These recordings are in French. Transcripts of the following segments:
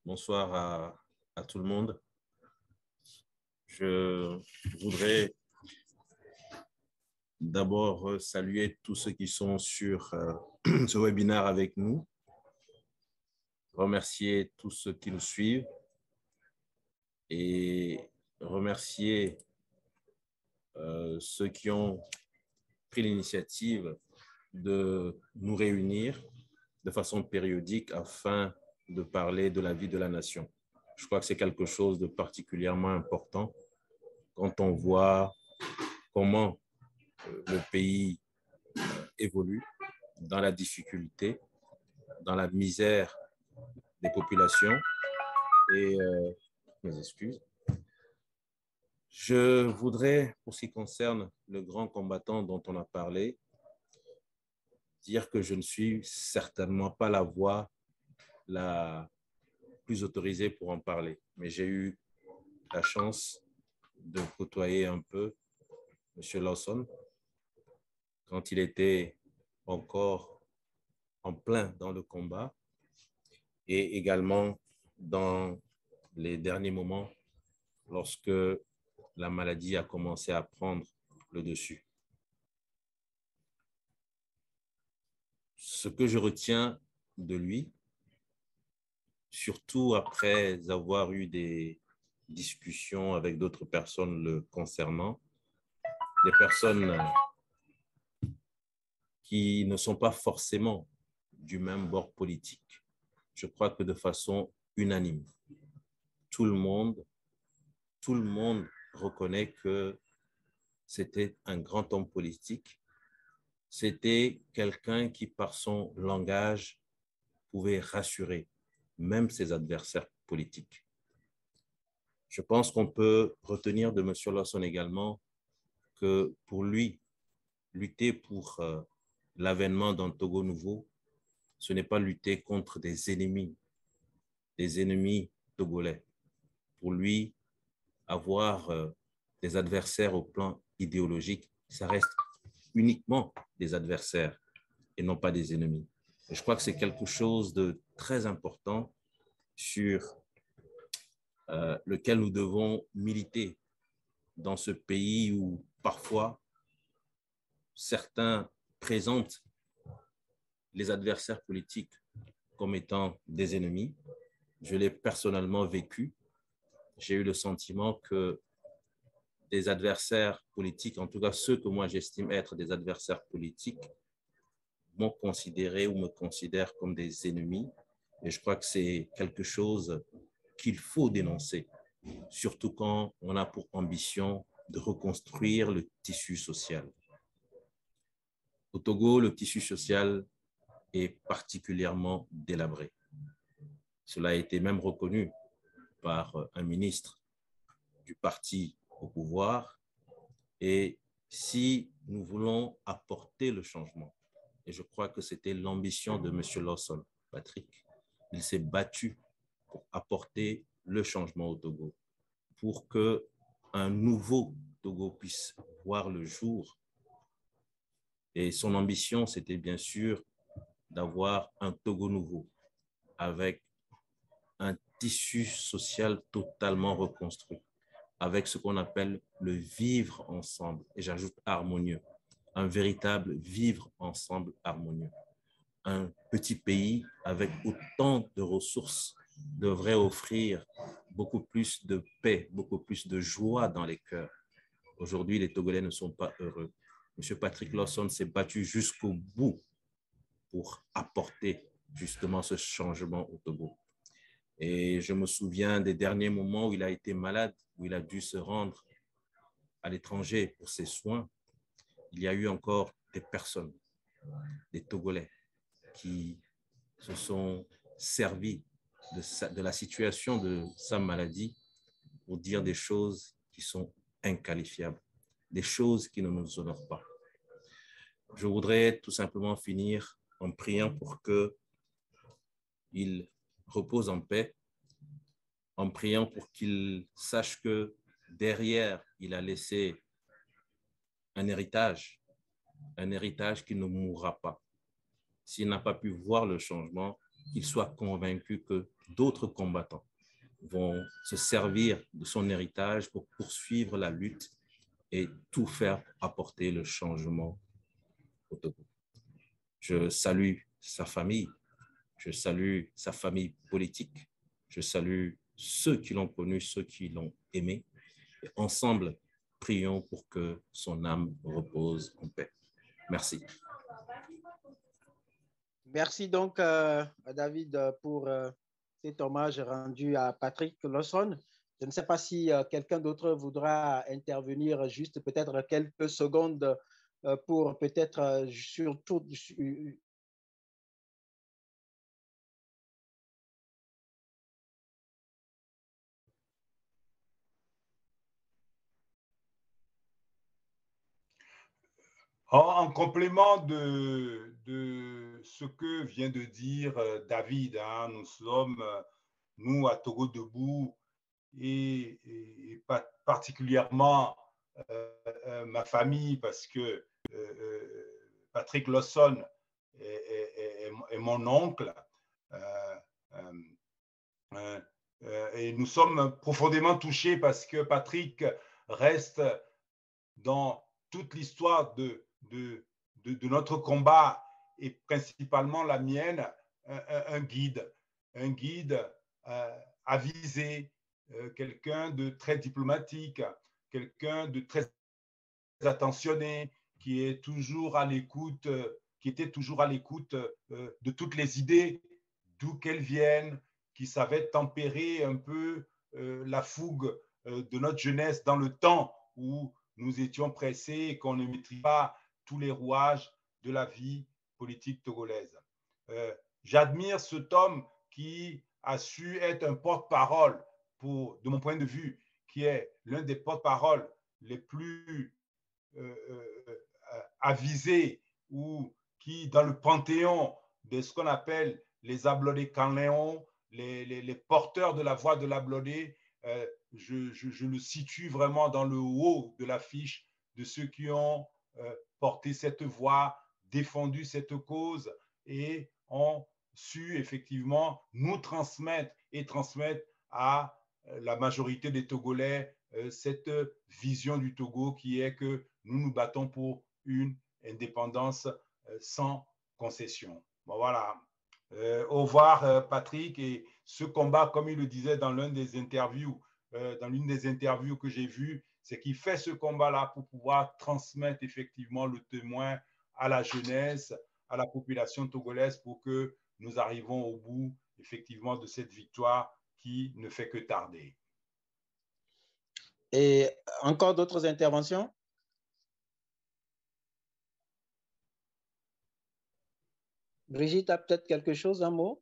Bonsoir à tout le monde. Je voudrais d'abord saluer tous ceux qui sont sur ce webinaire avec nous, remercier tous ceux qui nous suivent et remercier ceux qui ont pris l'initiative de nous réunir de façon périodique afin de parler de la vie de la nation. Je crois que c'est quelque chose de particulièrement important quand on voit comment le pays évolue dans la difficulté, dans la misère des populations. Et mes excuses. Je voudrais, pour ce qui concerne le grand combattant dont on a parlé, dire que je ne suis certainement pas la voix la plus autorisée pour en parler. Mais j'ai eu la chance de côtoyer un peu M. Lawson quand il était encore en plein dans le combat et également dans les derniers moments lorsque la maladie a commencé à prendre le dessus. Ce que je retiens de lui, surtout après avoir eu des discussions avec d'autres personnes le concernant, des personnes qui ne sont pas forcément du même bord politique. Je crois que de façon unanime, tout le monde reconnaît que c'était un grand homme politique. C'était quelqu'un qui, par son langage, pouvait rassurer même ses adversaires politiques. Je pense qu'on peut retenir de M. Lawson également que pour lui, lutter pour l'avènement d'un Togo nouveau, ce n'est pas lutter contre des ennemis togolais. Pour lui, avoir des adversaires au plan idéologique, ça reste uniquement des adversaires et non pas des ennemis. Et je crois que c'est quelque chose de très important sur lequel nous devons militer dans ce pays où parfois certains présentent les adversaires politiques comme étant des ennemis. Je l'ai personnellement vécu. J'ai eu le sentiment que des adversaires politiques, en tout cas ceux que moi j'estime être des adversaires politiques, m'ont considéré ou me considèrent comme des ennemis. Et je crois que c'est quelque chose qu'il faut dénoncer, surtout quand on a pour ambition de reconstruire le tissu social. Au Togo, le tissu social est particulièrement délabré. Cela a été même reconnu par un ministre du parti au pouvoir. Et si nous voulons apporter le changement, et je crois que c'était l'ambition de M. Lawson, Patrick, il s'est battu pour apporter le changement au Togo, pour qu'un nouveau Togo puisse voir le jour. Et son ambition, c'était bien sûr d'avoir un Togo nouveau, avec un tissu social totalement reconstruit, avec ce qu'on appelle le vivre ensemble, et j'ajoute harmonieux, un véritable vivre ensemble harmonieux. Un petit pays avec autant de ressources devrait offrir beaucoup plus de paix, beaucoup plus de joie dans les cœurs. Aujourd'hui, les Togolais ne sont pas heureux. M. Patrick Lawson s'est battu jusqu'au bout pour apporter justement ce changement au Togo. Et je me souviens des derniers moments où il a été malade, où il a dû se rendre à l'étranger pour ses soins. Il y a eu encore des personnes, des Togolais, qui se sont servis de la situation de sa maladie pour dire des choses qui sont inqualifiables, des choses qui ne nous honorent pas. Je voudrais tout simplement finir en priant pour qu'il repose en paix, en priant pour qu'il sache que derrière, il a laissé un héritage qui ne mourra pas. S'il n'a pas pu voir le changement, qu'il soit convaincu que d'autres combattants vont se servir de son héritage pour poursuivre la lutte et tout faire pour apporter le changement au Togo. Je salue sa famille, je salue sa famille politique, je salue ceux qui l'ont connu, ceux qui l'ont aimé. Et ensemble, prions pour que son âme repose en paix. Merci. Merci donc à David pour cet hommage rendu à Patrick Lawson. Je ne sais pas si quelqu'un d'autre voudra intervenir juste peut-être quelques secondes pour peut-être surtout En complément de ce que vient de dire David, hein, nous sommes, nous, à Togo Debout, et particulièrement ma famille, parce que Patrick Lawson est mon oncle, et nous sommes profondément touchés parce que Patrick reste dans toute l'histoire de notre combat et principalement la mienne, un guide avisé, quelqu'un de très diplomatique, quelqu'un de très attentionné, qui est toujours à l'écoute, qui était toujours à l'écoute de toutes les idées, d'où qu'elles viennent, qui savait tempérer un peu la fougue de notre jeunesse dans le temps où nous étions pressés et qu'on ne maîtrisait pas tous les rouages de la vie politique togolaise. J'admire cet homme qui a su être un porte-parole, de mon point de vue, qui est l'un des porte-paroles les plus avisés ou qui, dans le panthéon de ce qu'on appelle les Ablodé Canléon, les porteurs de la voix de l'Ablodé, je le situe vraiment dans le haut de l'affiche de ceux qui ont porté cette voix, défendu cette cause et ont su effectivement nous transmettre et transmettre à la majorité des Togolais cette vision du Togo qui est que nous nous battons pour une indépendance sans concession. Bon, voilà. Au revoir, Patrick. Et ce combat, comme il le disait dans l'une des interviews que j'ai vues, c'est qu'il fait ce combat-là pour pouvoir transmettre effectivement le témoin à la jeunesse, à la population togolaise pour que nous arrivons au bout effectivement de cette victoire qui ne fait que tarder. Et encore d'autres interventions? Brigitte a peut-être quelque chose, un mot?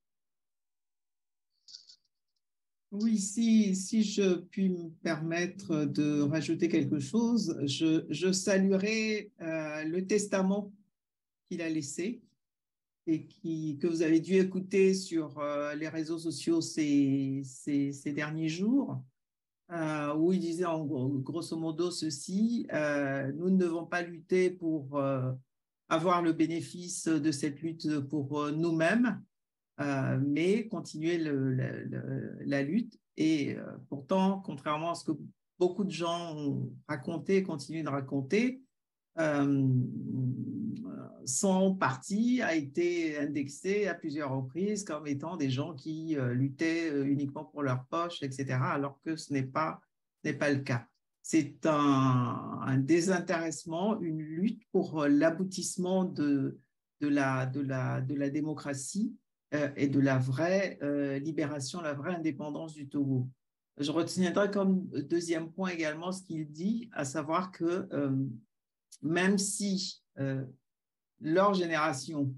Oui, si je puis me permettre de rajouter quelque chose, je saluerai le testament qu'il a laissé et que vous avez dû écouter sur les réseaux sociaux ces derniers jours, où il disait en grosso modo ceci, nous ne devons pas lutter pour avoir le bénéfice de cette lutte pour nous-mêmes, mais continuer la lutte. Et pourtant, contrairement à ce que beaucoup de gens ont raconté et continuent de raconter, son parti a été indexé à plusieurs reprises comme étant des gens qui luttaient uniquement pour leur poche, etc., alors que ce n'est pas le cas. C'est un désintéressement, une lutte pour l'aboutissement de la démocratie et de la vraie libération, la vraie indépendance du Togo. Je retiendrai comme deuxième point également ce qu'il dit, à savoir que même si leur génération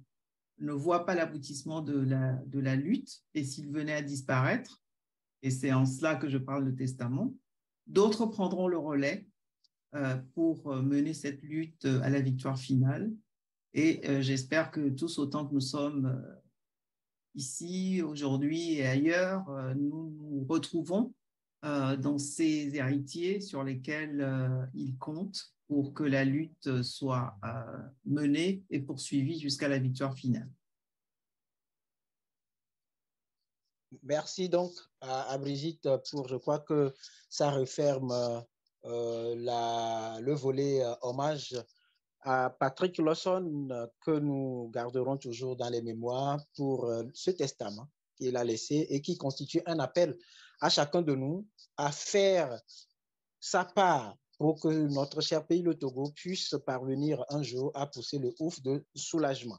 ne voit pas l'aboutissement de la lutte, et s'il venait à disparaître, et c'est en cela que je parle de testament, d'autres prendront le relais pour mener cette lutte à la victoire finale. Et j'espère que tous, autant que nous sommes ici, aujourd'hui et ailleurs, nous nous retrouvons dans ces héritiers sur lesquels ils comptent pour que la lutte soit menée et poursuivie jusqu'à la victoire finale. Merci donc à Brigitte pour, je crois que ça referme le volet hommage à Patrick Lawson que nous garderons toujours dans les mémoires pour ce testament qu'il a laissé et qui constitue un appel à chacun de nous à faire sa part pour que notre cher pays, le Togo, puisse parvenir un jour à pousser le ouf de soulagement.